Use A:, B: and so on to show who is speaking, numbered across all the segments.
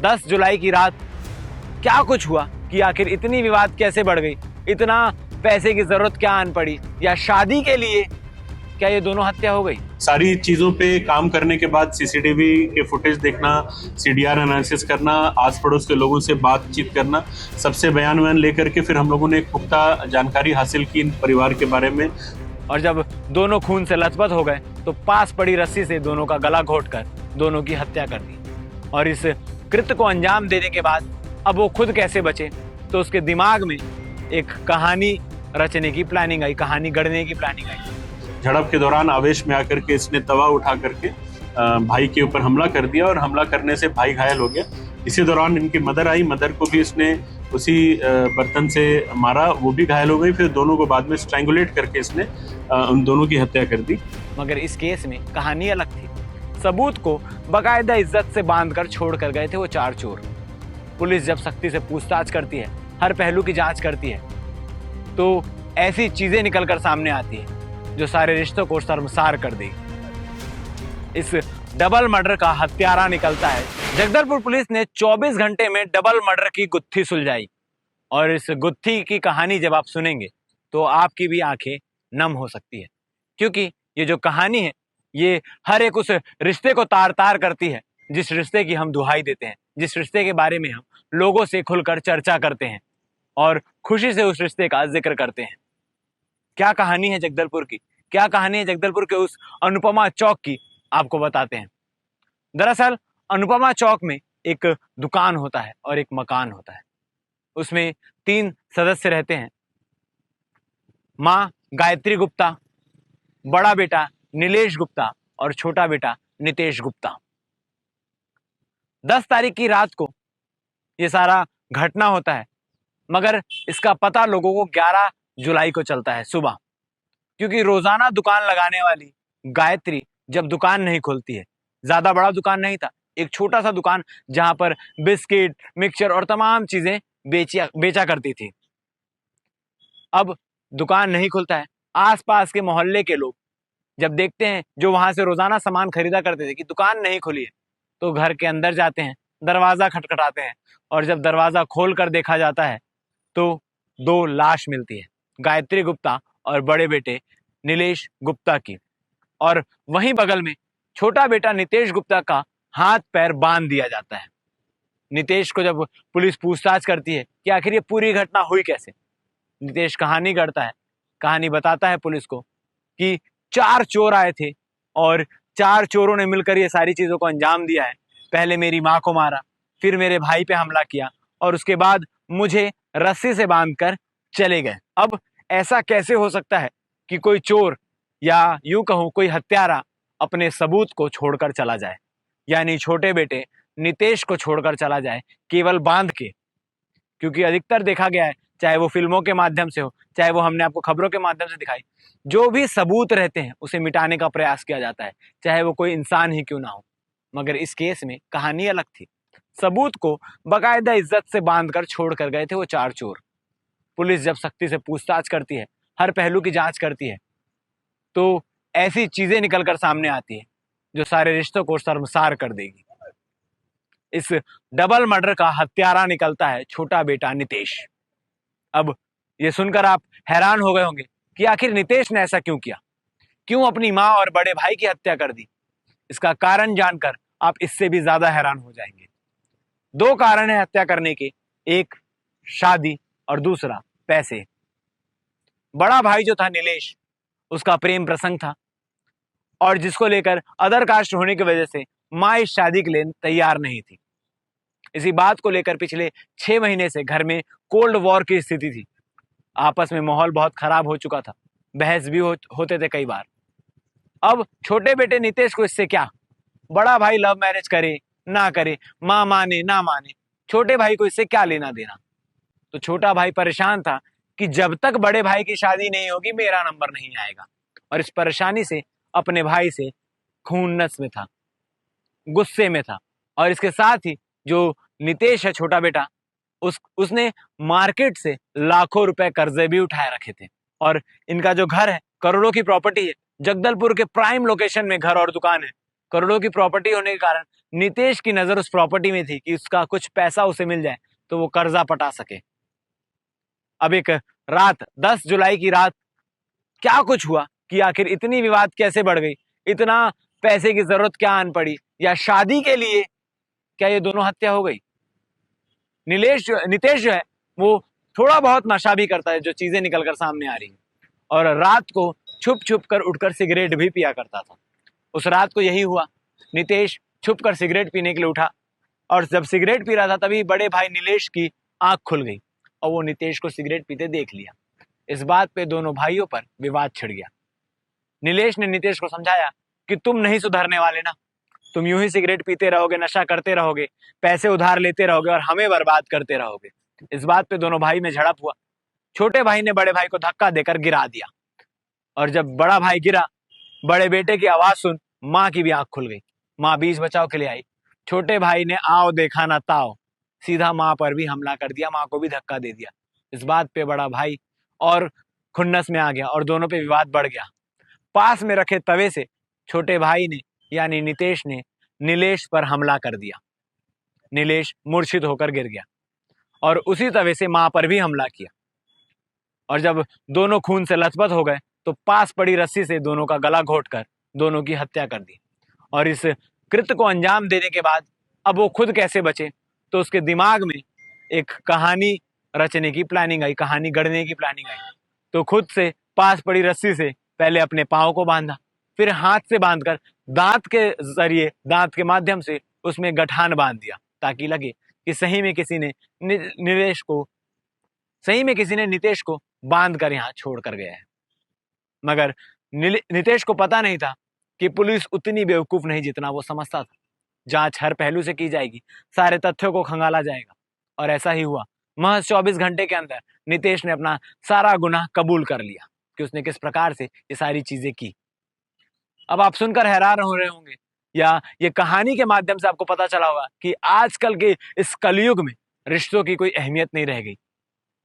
A: 10 जुलाई की रात क्या कुछ हुआ कि आखिर इतनी विवाद कैसे बढ़ गई, इतना पैसे की जरूरत क्या आन पड़ी, या शादी के लिए क्या ये दोनों हत्या हो गई?
B: सारी चीजों पे काम करने के बाद सीसीटीवी के फुटेज देखना, सीडीआर एनालिसिस करना, आस पड़ोस के लोगों से बातचीत करना, सबसे बयान वयान लेकर के फिर हम लोगों ने एक पुख्ता जानकारी हासिल की इन परिवार के बारे में।
A: और जब दोनों खून से लथपथ हो गए तो पास पड़ी रस्सी से दोनों का गला घोंटकर दोनों की हत्या कर दी। और इस कृत्य को अंजाम देने के बाद अब वो खुद कैसे बचे, तो उसके दिमाग में एक कहानी रचने की प्लानिंग आई, कहानी गढ़ने की प्लानिंग आई।
B: झड़प के दौरान आवेश में आकर के इसने तवा उठा करके भाई के ऊपर हमला कर दिया और हमला करने से भाई घायल हो गया। इसी दौरान इनकी मदर आई, मदर को भी इसने उसी बर्तन से मारा, वो भी घायल हो गई। फिर दोनों को बाद में स्ट्रैंगुलेट करके इसने उन दोनों की हत्या कर दी।
A: मगर इस केस में कहानी अलग थी। सबूत को बकायदा इज्जत से बांधकर छोड़ कर गए थे वो 4 चोर। पुलिस जब सख्ती से पूछताछ करती है, हर पहलू की जांच करती है, तो ऐसी चीजें निकलकर सामने आती है जो सारे रिश्तों को शर्मसार कर देगी। इस डबल मर्डर का हत्यारा निकलता है। जगदलपुर पुलिस ने 24 घंटे में डबल मर्डर की गुत्थी सुलझाई। और इस गुत्थी की कहानी जब आप सुनेंगे तो आपकी भी आंखें नम हो सकती है, क्योंकि ये जो कहानी है ये हर एक उस रिश्ते को तार तार करती है जिस रिश्ते की हम दुहाई देते हैं, जिस रिश्ते के बारे में हम लोगों से खुलकर चर्चा करते हैं और खुशी से उस रिश्ते का जिक्र करते हैं। क्या कहानी है जगदलपुर की, क्या कहानी है जगदलपुर के उस अनुपमा चौक की, आपको बताते हैं। दरअसल अनुपमा चौक में एक दुकान होता है और एक मकान होता है। उसमें 3 सदस्य रहते हैं, माँ गायत्री गुप्ता, बड़ा बेटा नीलेश गुप्ता और छोटा बेटा नितेश गुप्ता। 10 तारीख की रात को ये सारा घटना होता है, मगर इसका पता लोगों को 11 जुलाई को चलता है सुबह, क्योंकि रोजाना दुकान लगाने वाली गायत्री जब दुकान नहीं खोलती है, ज्यादा बड़ा दुकान नहीं था, एक छोटा सा दुकान जहां पर बिस्किट, मिक्सचर और तमाम चीजें बेचा करती थी। अब दुकान नहीं खुलता है। आसपास के मोहल्ले के लोग जब देखते हैं, जो वहां से रोजाना सामान खरीदा करते थे, कि दुकान नहीं खुली है, तो घर के अंदर जाते हैं, दरवाजा खटखटाते हैं, और जब दरवाजा खोल कर देखा जाता है तो 2 लाश मिलती है, गायत्री गुप्ता और बड़े बेटे नीलेश गुप्ता की। और वहीं बगल में छोटा बेटा नितेश गुप्ता का हाथ पैर बांध दिया जाता है। नितेश को जब पुलिस पूछताछ करती है कि आखिर ये पूरी घटना हुई कैसे, नितेश कहानी गढ़ता है, कहानी बताता है पुलिस को कि 4 चोर आए थे और 4 चोरों ने मिलकर ये सारी चीजों को अंजाम दिया है। पहले मेरी माँ को मारा, फिर मेरे भाई पे हमला किया और उसके बाद मुझे रस्सी से बांधकर चले गए। अब ऐसा कैसे हो सकता है कि कोई चोर, या यूं कहूं कोई हत्यारा, अपने सबूत को छोड़कर चला जाए, यानी छोटे बेटे नितेश को छोड़कर चला जाए केवल बांध के। क्योंकि अधिकतर देखा गया है, चाहे वो फिल्मों के माध्यम से हो, चाहे वो हमने आपको खबरों के माध्यम से दिखाई, जो भी सबूत रहते हैं उसे मिटाने का प्रयास किया जाता है, चाहे वो कोई इंसान ही क्यों ना हो। मगर इस केस में कहानी अलग थी। सबूत को बकायदा इज्जत से बांधकर छोड़ कर गए थे वो 4 चोर। पुलिस जब सख्ती से पूछताछ करती है, हर पहलू की जांच करती है, तो ऐसी चीजें निकलकर सामने आती है जो सारे रिश्तों को शर्मसार कर देगी। इस डबल मर्डर का हत्यारा निकलता है छोटा बेटा नितेश। अब ये सुनकर आप हैरान हो गए होंगे कि आखिर नितेश ने ऐसा क्यों किया, क्यों अपनी माँ और बड़े भाई की हत्या कर दी। इसका कारण जानकर आप इससे भी ज्यादा हैरान हो जाएंगे। 2 कारण है हत्या करने के, एक शादी और दूसरा पैसे। बड़ा भाई जो था नीलेश, उसका प्रेम प्रसंग था और जिसको लेकर अदर कास्ट होने की वजह से माँ इस शादी के लिए तैयार नहीं थी। इसी बात को लेकर पिछले 6 महीने से घर में कोल्ड वॉर की स्थिति थी। आपस में माहौल बहुत खराब हो चुका था, बहस भी होते थे कई बार। अब छोटे बेटे नितेश को इससे क्या, बड़ा भाई लव मैरिज करे ना करे, माँ माने ना माने, छोटे भाई को इससे क्या लेना देना। तो छोटा भाई परेशान था कि जब तक बड़े भाई की शादी नहीं होगी मेरा नंबर नहीं आएगा, और इस परेशानी से अपने भाई से खून नस में था, गुस्से में था। और इसके साथ ही जो नितेश है छोटा बेटा, उसने मार्केट से लाखों रुपए कर्जे भी उठाए रखे थे, और इनका जो घर है, करोड़ों की प्रॉपर्टी है, जगदलपुर के प्राइम लोकेशन में घर और दुकान है, करोड़ों की प्रॉपर्टी होने के कारण नितेश की नजर उस प्रॉपर्टी में थी कि उसका कुछ पैसा उसे मिल जाए तो वो कर्जा पटा सके। अब एक रात 10 जुलाई की रात क्या कुछ हुआ कि आखिर इतनी विवाद कैसे बढ़ गई, इतना पैसे की जरूरत क्या आन पड़ी, या शादी के लिए क्या ये दोनों हत्या हो गई। नितेश जो है वो थोड़ा बहुत नशा भी करता है, जो चीजें निकलकर सामने आ रही हैं, और रात को छुप छुप कर उठकर सिगरेट भी पिया करता था। उस रात को यही हुआ, नितेश छुप कर सिगरेट पीने के लिए उठा, और जब सिगरेट पी रहा था तभी बड़े भाई नीलेश की आंख खुल गई और वो नितेश को सिगरेट पीते देख लिया। इस बात पे दोनों भाइयों पर विवाद छिड़ गया। नीलेश ने नितेश को समझाया कि तुम नहीं सुधरने वाले ना, तुम यूं ही सिगरेट पीते रहोगे, नशा करते रहोगे, पैसे उधार लेते रहोगे और हमें बर्बाद करते रहोगे। इस बात पे दोनों भाई में झड़प हुआ। छोटे भाई ने बड़े भाई को धक्का देकर गिरा दिया, और जब बड़ा भाई गिरा, बड़े बेटे की आवाज सुन माँ की भी आंख खुल गई। माँ बीच बचाव के लिए आई। छोटे भाई ने आओ देखा ना ताओ, सीधा माँ पर भी हमला कर दिया, माँ को भी धक्का दे दिया। इस बात पे बड़ा भाई और खुन्नस में आ गया और दोनों पे विवाद बढ़ गया। पास में रखे तवे से छोटे भाई ने यानी नितेश ने नीलेश पर हमला कर दिया। नीलेश मूर्छित होकर गिर गया और उसी तवे से माँ पर भी हमला किया, और जब दोनों खून से लथपथ हो गए तो पास पड़ी रस्सी से दोनों का गला घोंटकर दोनों की हत्या कर दी। और इस कृत्य को अंजाम देने के बाद अब वो खुद कैसे बचे, तो उसके दिमाग में एक कहानी रचने की प्लानिंग आई, कहानी गढ़ने की प्लानिंग आई। तो खुद से पास पड़ी रस्सी से पहले अपने पाँव को बांधा, फिर हाथ से बांधकर दांत के जरिए, दांत के माध्यम से उसमें गठान बांध दिया, ताकि लगे कि सही में किसी ने नितेश को बांध कर यहाँ छोड़ कर गया है। मगर नितेश को पता नहीं था कि पुलिस उतनी बेवकूफ नहीं जितना वो समझता था। जांच हर पहलू से की जाएगी, सारे तथ्यों को खंगाला जाएगा, और ऐसा ही हुआ। महज 24 घंटे के अंदर नितेश ने अपना सारा गुनाह कबूल कर लिया कि उसने किस प्रकार से ये सारी चीजें की। अब आप सुनकर हैरान हो रहे होंगे, या ये कहानी के माध्यम से आपको पता चला होगा कि आजकल के इस कलयुग में रिश्तों की कोई अहमियत नहीं रह गई।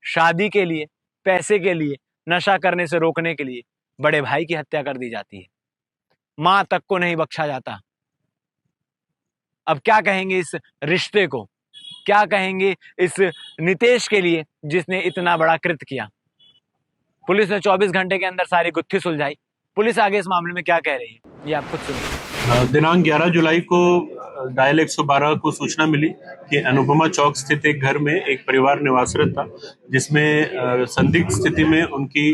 A: शादी के लिए, पैसे के लिए, नशा करने से रोकने के लिए बड़े भाई की हत्या कर दी जाती है, मां तक को नहीं बख्शा जाता। अब क्या कहेंगे इस रिश्ते को, क्या कहेंगे इस नितेश के लिए जिसने इतना बड़ा कृत्य किया। पुलिस ने 24 घंटे के अंदर सारी गुत्थी सुलझाई। पुलिस आगे इस मामले में क्या कह रही है ये आप खुद सुनिए।
B: दिनांक 11 जुलाई को डायल 112 को सूचना मिली कि अनुपमा चौक स्थित एक घर में एक परिवार निवासरत था, जिसमें संदिग्ध स्थिति में उनकी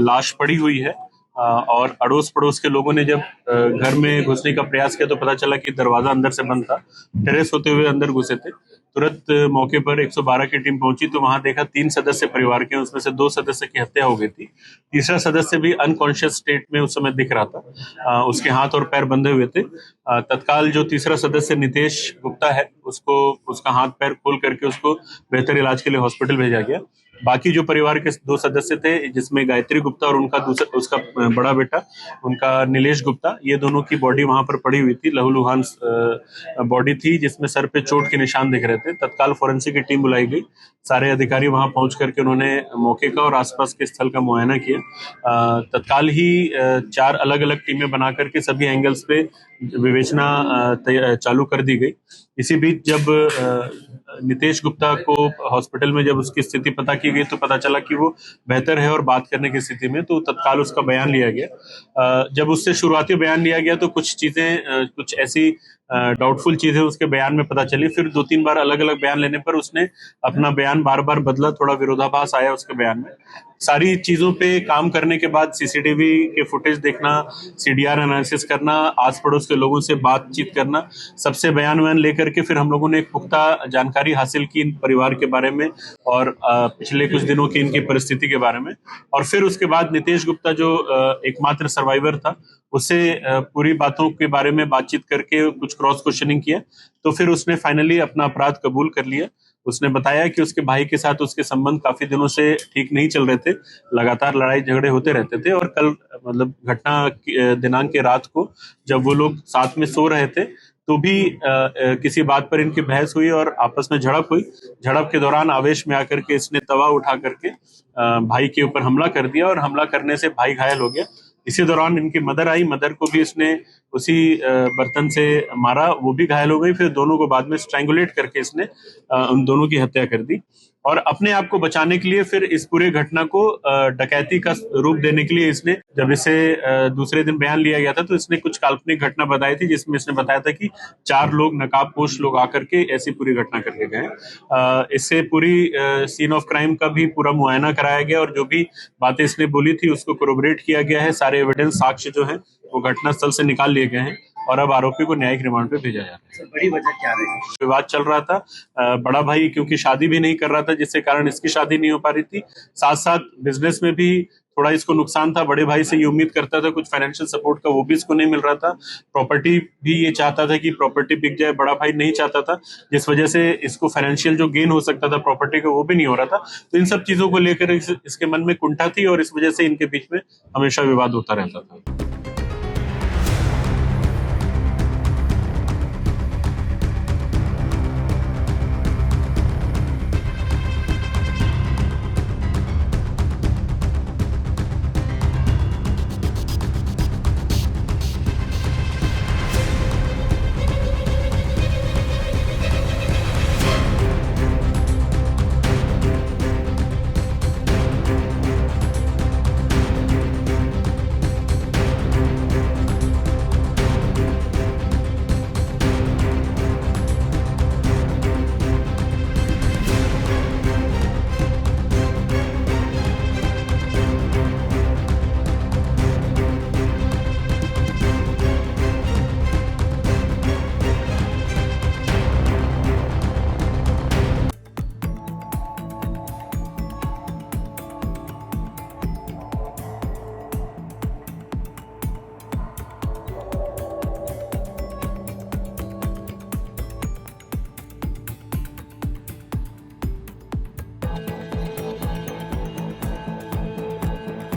B: लाश पड़ी हुई है। और अड़ोस पड़ोस के लोगों ने जब घर में घुसने का प्रयास किया तो पता चला कि दरवाजा अंदर से बंद था, टेरेस होते हुए अंदर घुसे थे। तुरंत मौके पर 112 की टीम पहुंची तो वहां देखा 3 सदस्य परिवार के, उसमें से 2 सदस्य की हत्या हो गई थी। तीसरा सदस्य भी अनकॉन्शियस स्टेट में उस समय दिख रहा था, उसके हाथ और पैर बंधे हुए थे। तत्काल जो तीसरा सदस्य नितेश गुप्ता है, उसको उसका हाथ पैर खोल करके उसको बेहतर इलाज के लिए हॉस्पिटल भेजा गया। बाकी जो परिवार के 2 सदस्य थे, जिसमें गायत्री गुप्ता और उसका बड़ा बेटा उनका नीलेश गुप्ता, ये दोनों की बॉडी वहां पर पड़ी हुई थी। लहूलुहान बॉडी थी जिसमें सर पे चोट के निशान दिख रहे थे। तत्काल फोरेंसिक की टीम बुलाई गई। सारे अधिकारी वहां पहुंच करके उन्होंने मौके का और आसपास के स्थल का मुआयना किया। तत्काल ही 4 अलग अलग टीमें बना करके सभी एंगल्स पे विवेचना चालू कर दी गई। इसी बीच जब नितेश गुप्ता को हॉस्पिटल में जब उसकी स्थिति पता की गई तो पता चला कि वो बेहतर है और बात करने की स्थिति में, तो तत्काल उसका बयान लिया गया। जब उससे शुरुआती बयान लिया गया तो कुछ चीजें, कुछ ऐसी डाउटफुल चीजें उसके बयान में पता चली। फिर 2-3 बार अलग अलग बयान लेने पर उसने अपना बयान बार बार बदला, थोड़ा विरोधाभास आया उसके बयान में। सारी चीजों पे काम करने के बाद सीसीटीवी के फुटेज देखना, सीडीआर एनालिसिस करना, आस पड़ोस के लोगों से बातचीत करना, सबसे बयान लेकर के फिर हम लोगों ने एक पुख्ता जानकारी हासिल की इन परिवार के बारे में और पिछले कुछ दिनों की इनकी परिस्थिति के बारे में। और फिर उसके बाद नितेश गुप्ता जो एकमात्र सर्वाइवर था, उससे पूरी बातों के बारे में बातचीत करके कुछ क्रॉस क्वेश्चनिंग किया, तो फिर उसने फाइनली अपना अपराध कबूल कर लिया। उसने बताया कि उसके भाई के साथ उसके संबंध काफी दिनों से ठीक नहीं चल रहे थे, लगातार लड़ाई झगड़े होते रहते थे। और कल मतलब घटना दिनांक के रात को जब वो लोग साथ में सो रहे थे तो भी किसी बात पर इनकी बहस हुई और आपस में झड़प हुई। झड़प के दौरान आवेश में आकर के इसने तवा उठा करके भाई के ऊपर हमला कर दिया और हमला करने से भाई घायल हो गया। इसी दौरान इनकी मदर आई, मदर को भी इसने उसी बर्तन से मारा, वो भी घायल हो गई। फिर दोनों को बाद में स्ट्रैंगुलेट करके इसने उन दोनों की हत्या कर दी। और अपने आप को बचाने के लिए फिर इस पूरे घटना को डकैती का रूप देने के लिए इसने, जब इसे दूसरे दिन बयान लिया गया था, तो इसने कुछ काल्पनिक घटना बताई थी, जिसमें इसने बताया था कि 4 लोग नकाबपोश लोग आकर के ऐसी पूरी घटना करके गए। इससे पूरी सीन ऑफ क्राइम का भी पूरा मुआयना कराया गया और जो भी बातें इसने बोली थी उसको कोरोबरेट किया गया है। सारे एविडेंस, साक्ष्य जो है वो घटनास्थल से निकाल लिए गए हैं और अब आरोपी को न्यायिक रिमांड पे भेजा जा रहा है।
C: बड़ी वजह क्या रही?
B: विवाद चल रहा था। बड़ा भाई क्योंकि शादी भी नहीं कर रहा था, जिसके कारण इसकी शादी नहीं हो पा रही थी। साथ साथ बिजनेस में भी थोड़ा इसको नुकसान था। बड़े भाई से ये उम्मीद करता था कुछ फाइनेंशियल सपोर्ट का, वो भी इसको नहीं मिल रहा था। प्रॉपर्टी भी ये चाहता था कि प्रॉपर्टी बिक जाए, बड़ा भाई नहीं चाहता था, जिस वजह से इसको फाइनेंशियल जो गेन हो सकता था प्रॉपर्टी का वो भी नहीं हो रहा था। तो इन सब चीजों को लेकर इसके मन में कुंठा थी और इस वजह से इनके बीच में हमेशा विवाद होता रहता था।